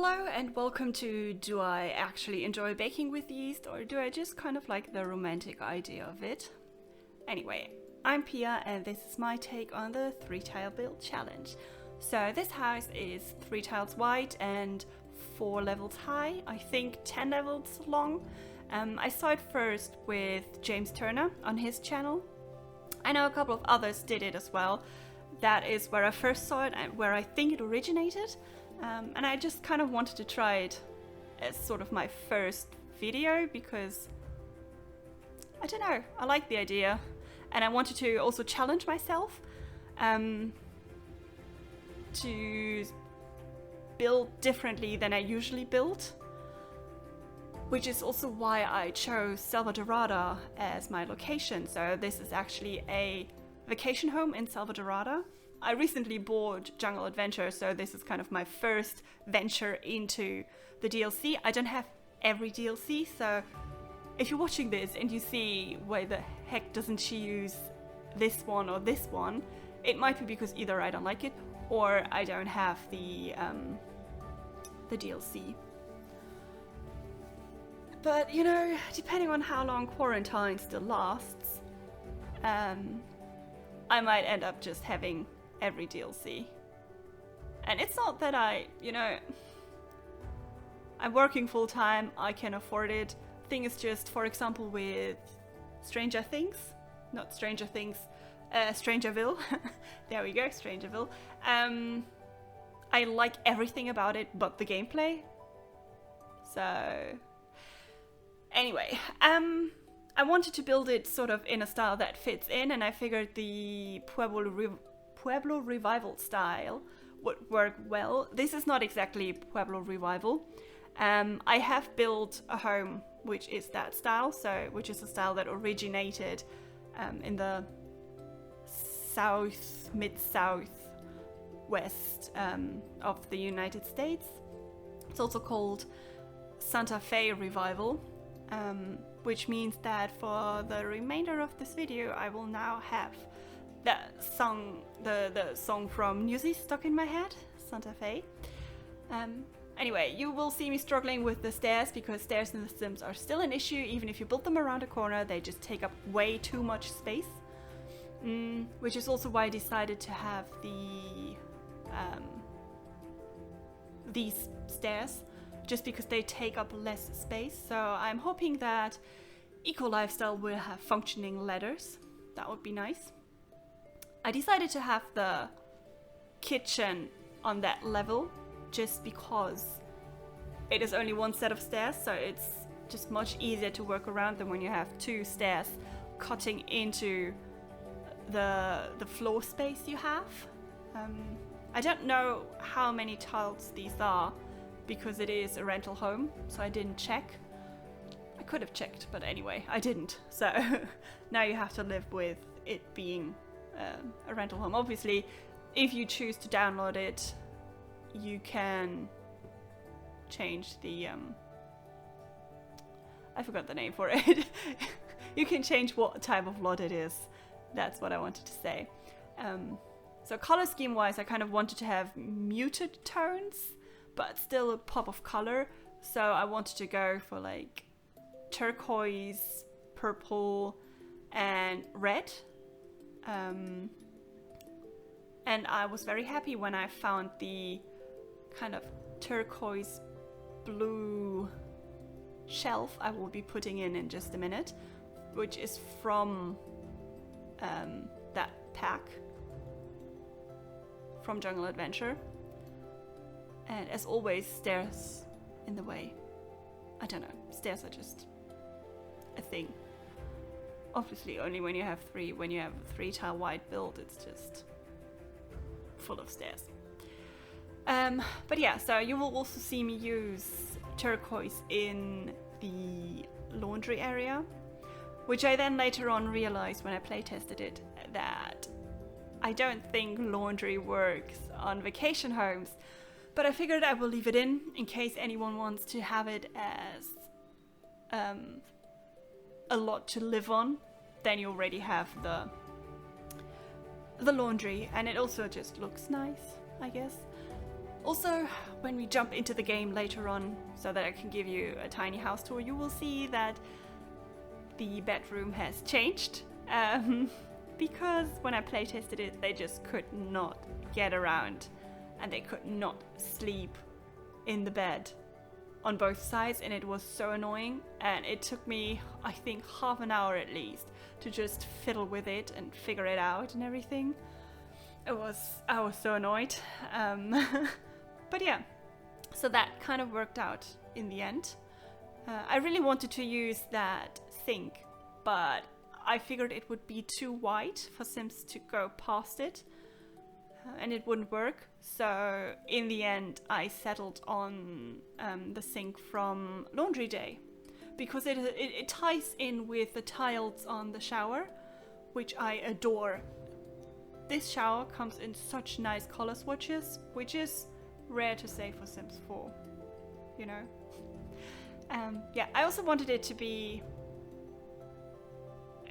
Hello and welcome to Do I Actually Enjoy Baking with Yeast, or do I just kind of like the romantic idea of it? Anyway, I'm Pia and this is my take on the 3-tile build challenge. So this house is 3 tiles wide and 4 levels high, I think 10 levels long. I saw it first with James Turner on his channel. I know a couple of others did it as well. That is where I first saw it and where I think it originated. And I just kind of wanted to try it as sort of my first video because, I don't know, I like the idea. And I wanted to also challenge myself to build differently than I usually build. Which is also why I chose Selvadorada as my location. So this is actually a vacation home in Selvadorada. I recently bought Jungle Adventure, so this is kind of my first venture into the DLC. I don't have every DLC, so if you're watching this and you see why the heck doesn't she use this one or this one, it might be because either I don't like it or I don't have the DLC. But you know, depending on how long quarantine still lasts, I might end up just having every DLC. And it's not that I'm working full time, I can afford it. Thing is just, for example, with Stranger Things, not Stranger Things, Strangerville. There we go, Strangerville. I like everything about it but the gameplay. So anyway, I wanted to build it sort of in a style that fits in, and I figured the Pueblo Revival style would work well. This is not exactly Pueblo Revival. I have built a home which is that style, which is a style that originated in the mid-south west of the United States. It's also called Santa Fe Revival. Which means that for the remainder of this video I will now have that song, the song from Newsies stuck in my head, Santa Fe. Anyway, you will see me struggling with the stairs because stairs in The Sims are still an issue. Even if you build them around a corner, they just take up way too much space. Which is also why I decided to have these stairs, just because they take up less space. So I'm hoping that Eco Lifestyle will have functioning ladders. That would be nice. I decided to have the kitchen on that level just because it is only one set of stairs, so it's just much easier to work around than when you have 2 stairs cutting into the floor space you have. I don't know how many tiles these are because it is a rental home, so I didn't check. I could have checked, but anyway, I didn't. So now you have to live with it being a rental home. Obviously, if you choose to download it, you can change the I forgot the name for it. You can change what type of lot it is. That's what I wanted to say. So color scheme wise, I kind of wanted to have muted tones but still a pop of color. So I wanted to go for like turquoise, purple and red. And I was very happy when I found the kind of turquoise blue shelf I will be putting in just a minute, which is from that pack from Jungle Adventure. And as always, stairs in the way. I don't know, stairs are just a thing. Obviously only when you have 3, when you have a 3-tile wide build, it's just full of stairs. But yeah, so you will also see me use turquoise in the laundry area, which I then later on realized when I playtested it that I don't think laundry works on vacation homes. But I figured I will leave it in case anyone wants to have it as a lot to live on. Then you already have the laundry, and it also just looks nice, I guess. Also, when we jump into the game later on, so that I can give you a tiny house tour, you will see that the bedroom has changed. Because when I playtested it, they just could not get around and they could not sleep in the bed on both sides, and it was so annoying, and it took me, I think, half an hour at least to just fiddle with it and figure it out and everything. I was so annoyed. But yeah, so that kind of worked out in the end. I really wanted to use that sink, but I figured it would be too wide for Sims to go past it, and it wouldn't work. So in the end, I settled on the sink from Laundry Day, because it ties in with the tiles on the shower, which I adore. This shower comes in such nice color swatches, which is rare to say for Sims 4, you know. Yeah, I also wanted it to be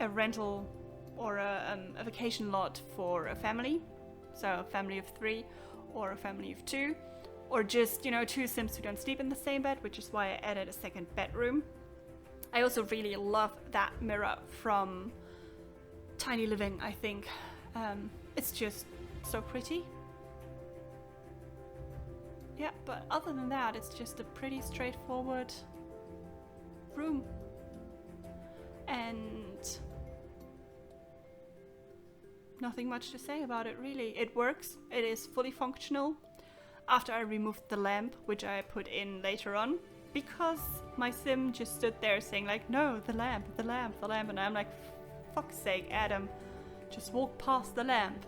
a rental or a vacation lot for a family, so a family of 3 or a family of 2, or just, you know, 2 Sims who don't sleep in the same bed, which is why I added a second bedroom. I also really love that mirror from Tiny Living, I think. It's just so pretty. Yeah, but other than that, it's just a pretty straightforward room. And nothing much to say about it, really. It works. It is fully functional. After I removed the lamp, which I put in later on, because my sim just stood there saying like, no, the lamp, the lamp, the lamp. And I'm like, fuck's sake, Adam, just walk past the lamp.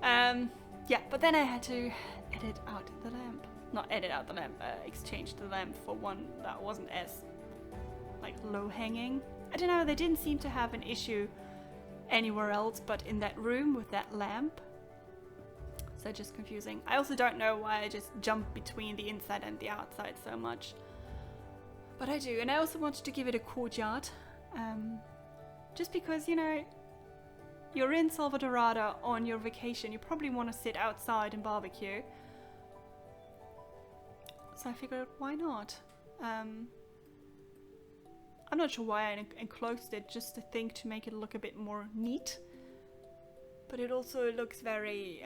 Yeah, but then I had to edit out the lamp. Not edit out the lamp, exchange the lamp for one that wasn't as like low-hanging. I don't know, they didn't seem to have an issue anywhere else but in that room with that lamp. So just confusing. I also don't know why I just jump between the inside and the outside so much. But I do, and I also wanted to give it a courtyard. Just because, you know, you're in Selvadorada on your vacation, you probably want to sit outside and barbecue. So I figured, why not? I'm not sure why I enclosed it, just to think to make it look a bit more neat. But it also looks very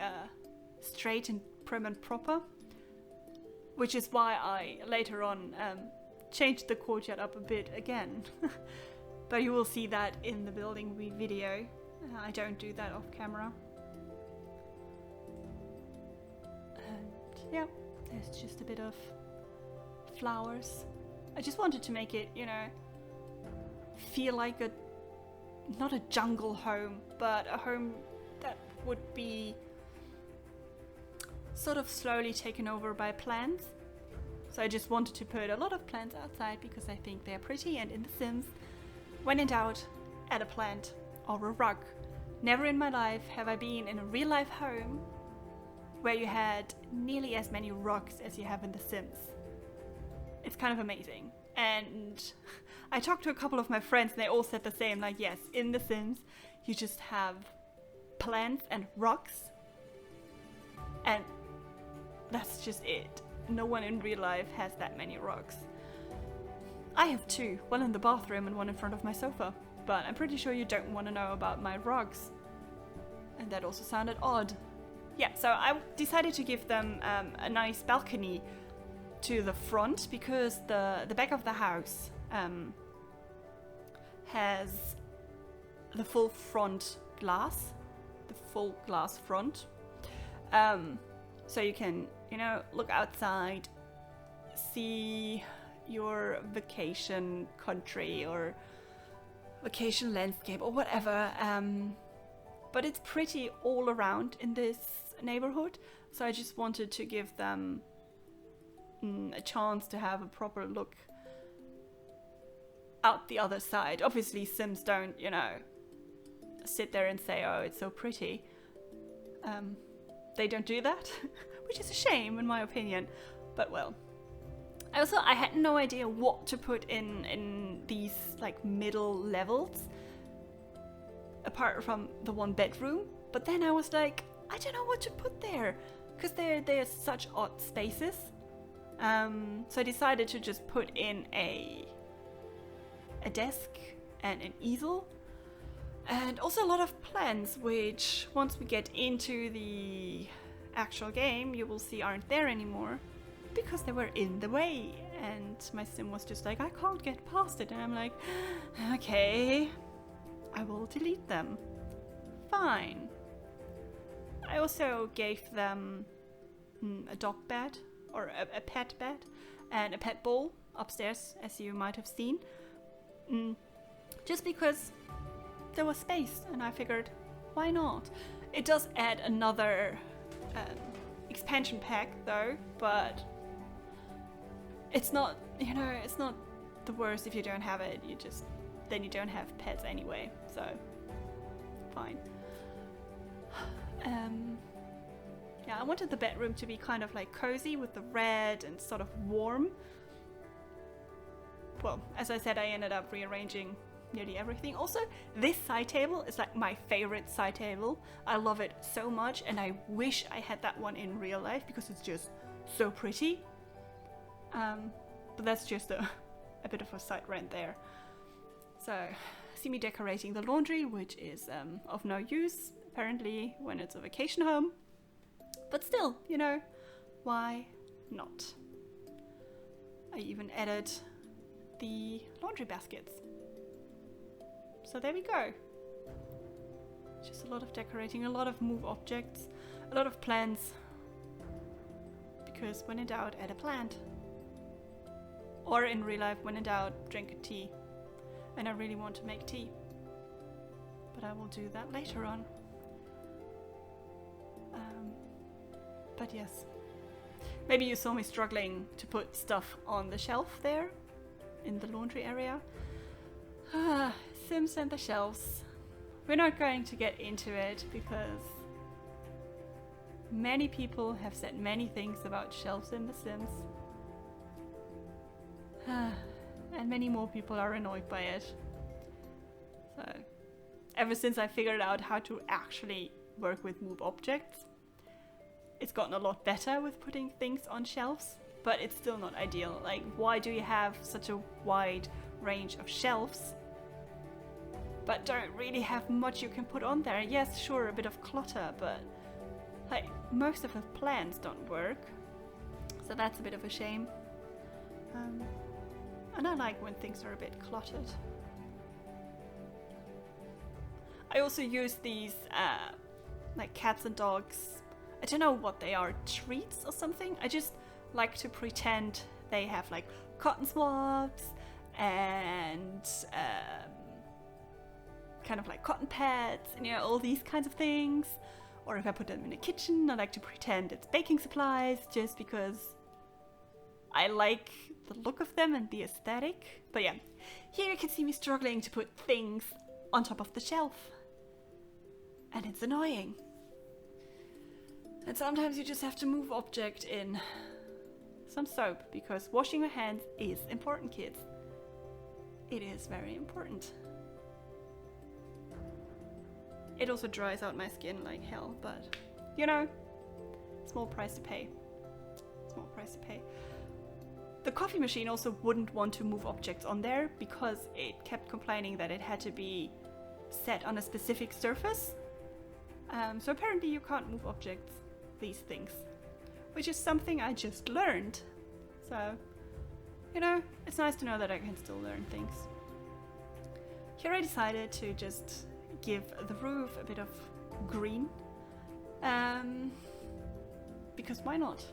straight and prim and proper. Which is why I later on changed the courtyard up a bit again. But you will see that in the building video. I don't do that off camera. And yeah, there's just a bit of flowers. I just wanted to make it, you know, feel like not a jungle home, but a home that would be sort of slowly taken over by plants. So I just wanted to put a lot of plants outside because I think they're pretty, and in The Sims, when in doubt, add a plant or a rug. Never in my life have I been in a real life home where you had nearly as many rugs as you have in The Sims. It's kind of amazing. And I talked to a couple of my friends and they all said the same, like, yes, in The Sims you just have plants and rugs, and that's just it. No one in real life has that many rugs. I have 2, one in the bathroom and one in front of my sofa, but I'm pretty sure you don't want to know about my rugs. And that also sounded odd. Yeah, so I decided to give them a nice balcony to the front, because the back of the house has the full front glass, the full glass front. So you can, you know, look outside, see your vacation country or vacation landscape or whatever. But it's pretty all around in this neighborhood. So I just wanted to give them a chance to have a proper look out the other side. Obviously Sims don't, you know, sit there and say, oh, it's so pretty. They don't do that, which is a shame in my opinion, but well. I had no idea what to put in these like middle levels apart from the one bedroom, but then I was like, I don't know what to put there. because they're such odd spaces. So I decided to just put in a desk and an easel, and also a lot of plants, which once we get into the actual game you will see aren't there anymore because they were in the way, and my sim was just like, I can't get past it, and I'm like, okay, I will delete them. Fine. I also gave them a dog bed, or a pet bed, and a pet bowl upstairs, as you might have seen. Just because there was space, and I figured, why not? It does add another expansion pack though, but it's not, you know, it's not the worst if you don't have it. Then you don't have pets anyway, so fine. Yeah, I wanted the bedroom to be kind of like cozy with the red and sort of warm. Well, as I said, I ended up rearranging nearly everything. Also, this side table is like my favorite side table. I love it so much, and I wish I had that one in real life because it's just so pretty. But that's just a bit of a side rant there. So, see me decorating the laundry, which is of no use, apparently, when it's a vacation home. But still, you know, why not? I even added the laundry baskets. So there we go. Just a lot of decorating, a lot of move objects, a lot of plants. Because when in doubt, add a plant. Or in real life, when in doubt, drink a tea. And I really want to make tea. But I will do that later on. But yes. Maybe you saw me struggling to put stuff on the shelf there in the laundry area. Sims and the shelves. We're not going to get into it because many people have said many things about shelves in The Sims. And many more people are annoyed by it. So, ever since I figured out how to actually work with move objects, it's gotten a lot better with putting things on shelves, but it's still not ideal. Like, why do you have such a wide range of shelves but don't really have much you can put on there? Yes, sure, a bit of clutter, but like most of the plants don't work, so that's a bit of a shame. And I like when things are a bit cluttered. I also use these like cats and dogs, I don't know what they are, treats or something. I just like to pretend they have like cotton swabs and kind of like cotton pads and, you know, all these kinds of things. Or if I put them in the kitchen, I like to pretend it's baking supplies just because I like the look of them and the aesthetic. But yeah, here you can see me struggling to put things on top of the shelf. And it's annoying. And sometimes you just have to move object in some soap, because washing your hands is important, kids. It is very important. It also dries out my skin like hell, but you know, small price to pay. Small price to pay. The coffee machine also wouldn't want to move objects on there because it kept complaining that it had to be set on a specific surface. So apparently you can't move objects, these things, which is something I just learned. So, you know, it's nice to know that I can still learn things. Here I decided to just give the roof a bit of green, because why not?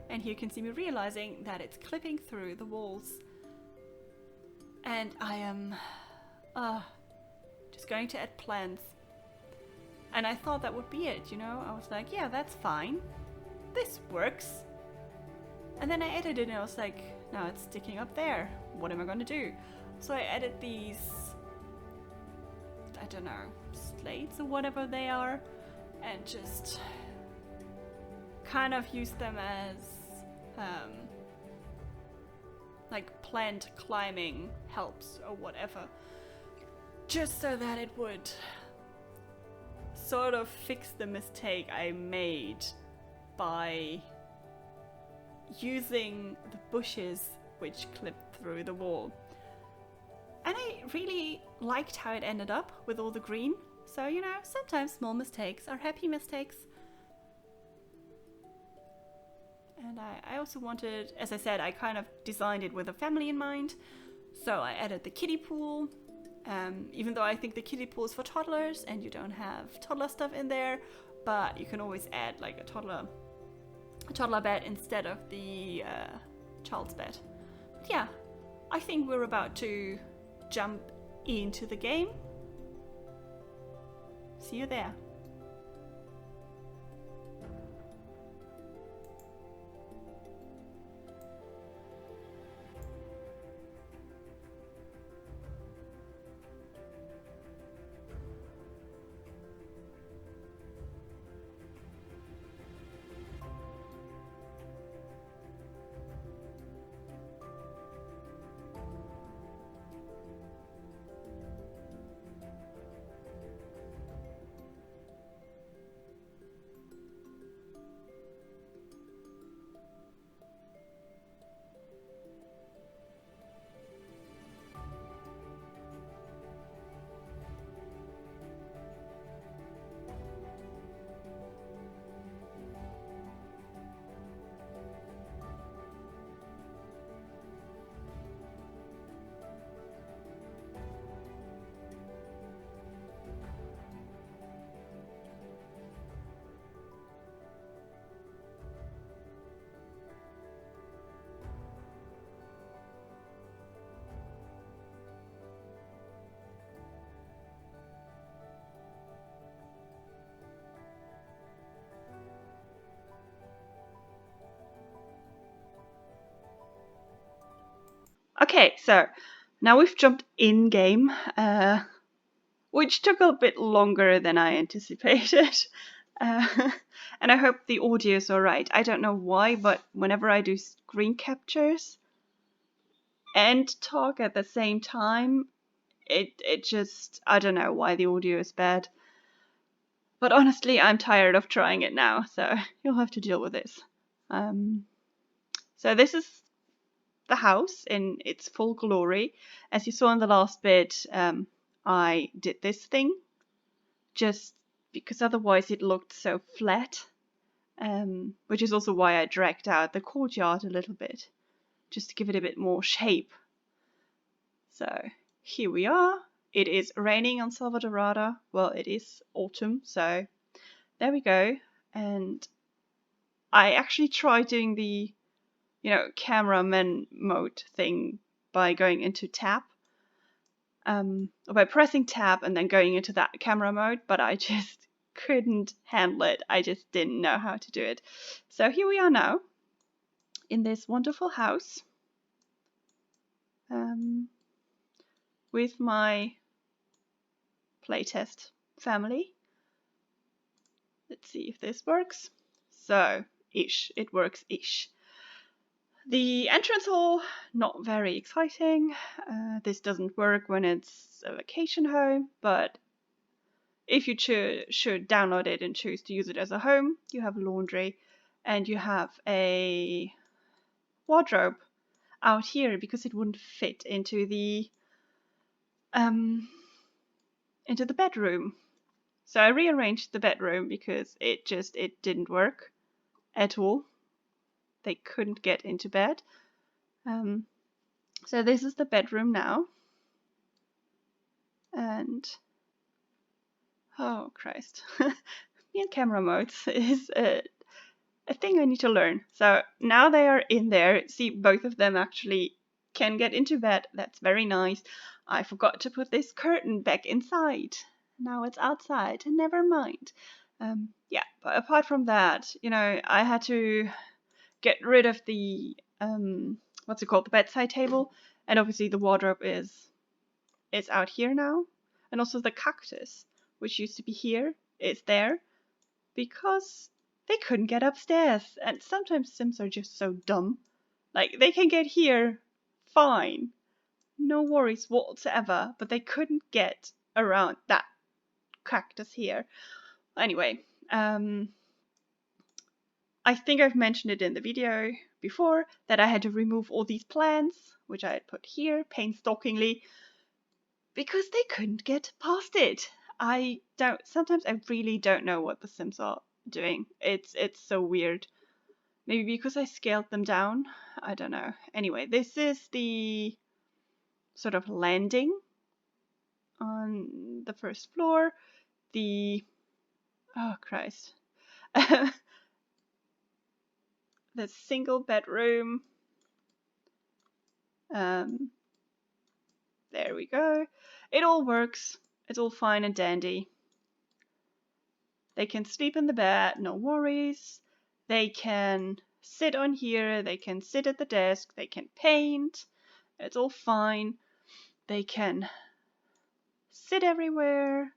And here you can see me realizing that it's clipping through the walls, and I am just going to add plants. And I thought that would be it, you know? I was like, yeah, that's fine. This works. And then I added it and I was like, now it's sticking up there. What am I going to do? So I added these, I don't know, slates or whatever they are, and just kind of used them as like plant climbing helps or whatever. Just so that it would sort of fix the mistake I made by using the bushes which clipped through the wall. And I really liked how it ended up with all the green. So, you know, sometimes small mistakes are happy mistakes. And I also wanted, as I said, I kind of designed it with a family in mind. So I added the kiddie pool, even though I think the kiddie pool is for toddlers and you don't have toddler stuff in there, but you can always add like a toddler bed instead of the child's bed. But yeah, I think we're about to jump into the game. See you there. Okay, so now we've jumped in game, which took a bit longer than I anticipated. And I hope the audio is alright. I don't know why, but whenever I do screen captures and talk at the same time, it just, I don't know why the audio is bad. But honestly, I'm tired of trying it now, so you'll have to deal with this. So this is the house in its full glory. As you saw in the last bit, I did this thing just because otherwise it looked so flat, which is also why I dragged out the courtyard a little bit, just to give it a bit more shape. So here we are. It is raining on Selvadorada. Well, it is autumn, so there we go. And I actually tried doing the cameraman mode thing by going into tab, or by pressing tab and then going into that camera mode, but I just couldn't handle it. I just didn't know how to do it. So here we are now in this wonderful house with my playtest family. Let's see if this works. So, it works-ish. The entrance hall, not very exciting. This doesn't work when it's a vacation home, but if you should download it and choose to use it as a home, you have laundry and you have a wardrobe out here because it wouldn't fit into the bedroom. So I rearranged the bedroom because it didn't work at all. They couldn't get into bed. So this is the bedroom now. And oh Christ, me and camera modes is a thing I need to learn. So now they are in there. See, both of them actually can get into bed. That's very nice. I forgot to put this curtain back inside. Now it's outside. Never mind. Yeah, but apart from that, I had to get rid of the what's it called, the bedside table, and obviously the wardrobe is out here now, and also the cactus, which used to be here, is there because they couldn't get upstairs. And sometimes Sims are just so dumb. Like, they can get here fine, no worries whatsoever, but they couldn't get around that cactus here, Anyway, I think I've mentioned it in the video before that I had to remove all these plants, which I had put here painstakingly, because they couldn't get past it. Sometimes I really don't know what the Sims are doing. It's so weird. Maybe because I scaled them down. I don't know. Anyway, this is the sort of landing on the first floor. Oh Christ. The single bedroom. There we go. It all works. It's all fine and dandy. They can sleep in the bed, no worries. They can sit on here, they can sit at the desk, they can paint. It's all fine. They can sit everywhere.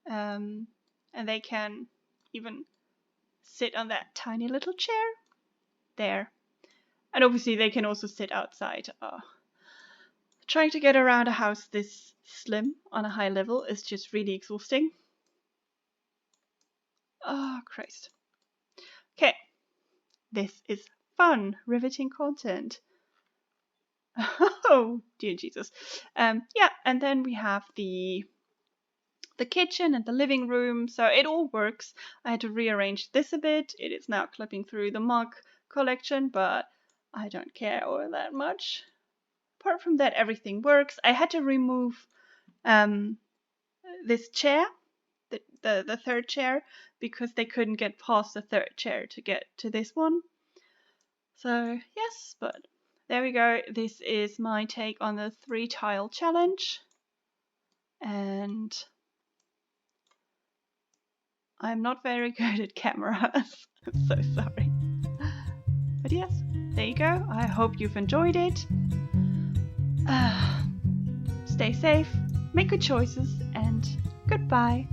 And they can even sit on that tiny little chair there. And obviously they can also sit outside. Trying to get around a house this slim on a high level is just really exhausting. Oh, Christ. Okay. This is fun, riveting content. Oh, dear Jesus. Yeah, and then we have the kitchen and the living room, so it all works. I had to rearrange this a bit. It is now clipping through the mug collection, but I don't care all that much. Apart from that, everything works. I had to remove this chair, the third chair, because they couldn't get past the third chair to get to this one. So yes, but there we go. This is my take on the 3-tile challenge. And I'm not very good at cameras. I'm so sorry. But yes, there you go. I hope you've enjoyed it. Stay safe, make good choices, and goodbye.